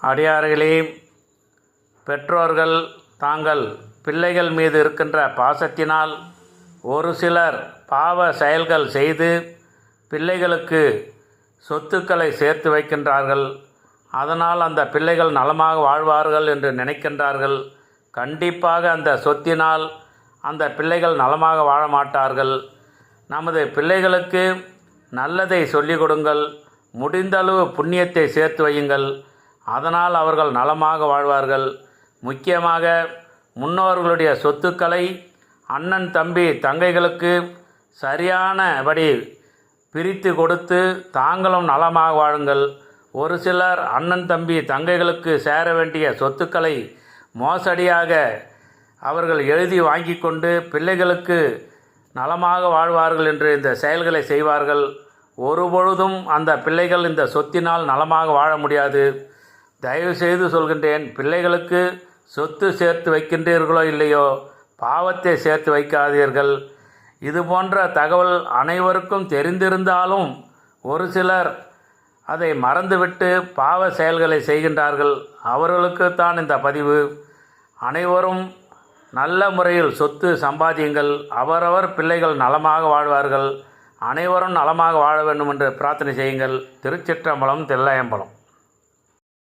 அடியார்களே, பெற்றோர்கள் தாங்கள் பிள்ளைகள் மீது இருக்கின்ற பாசத்தினால் ஒரு சிலர் பாவ செயல்கள் செய்து பிள்ளைகளுக்கு சொத்துக்களை சேர்த்து வைக்கின்றார்கள். அதனால் அந்த பிள்ளைகள் நலமாக வாழ்வார்கள் என்று நினைக்கின்றார்கள். கண்டிப்பாக அந்த சொத்தினால் அந்த பிள்ளைகள் நலமாக வாழ மாட்டார்கள். நமது பிள்ளைகளுக்கு நல்லதை சொல்லிக் கொடுங்கள். முடிந்தளவு புண்ணியத்தை சேர்த்து வையுங்கள். அதனால் அவர்கள் நலமாக வாழ்வார்கள். முக்கியமாக முன்னோர்களுடைய சொத்துக்களை அண்ணன் தம்பி தங்கைகளுக்கு சரியானபடி பிரித்து கொடுத்து தாங்களும் நலமாக வாழுங்கள். ஒரு சிலர் அண்ணன் தம்பி தங்கைகளுக்கு சேர வேண்டிய சொத்துக்களை மோசடியாக அவர்கள் எழுதி வாங்கி கொண்டு பிள்ளைகளுக்கு நலமாக வாழ்வார்கள் என்று இந்த செயல்களை செய்வார்கள். ஒருபொழுதும் அந்த பிள்ளைகள் இந்த சொத்தினால் நலமாக வாழ முடியாது. தயவுசெய்து சொல்கின்றேன், பிள்ளைகளுக்கு சொத்து சேர்த்து வைக்கின்றீர்களோ இல்லையோ, பாவத்தை சேர்த்து வைக்காதீர்கள். இது போன்ற தகவல் அனைவருக்கும் தெரிந்திருந்தாலும் ஒரு சிலர் அதை மறந்துவிட்டு பாவ செயல்களை செய்கின்றார்கள். அவர்களுக்குத்தான் இந்த பதிவு. அனைவரும் நல்ல முறையில் சொத்து சம்பாதியுங்கள். அவரவர் பிள்ளைகள் நலமாக வாழ்வார்கள். அனைவரும் நலமாக வாழ வேண்டும் என்று பிரார்த்தனை செய்யுங்கள். திருச்சிற்றம்பலம், தில்லையம்பலம்.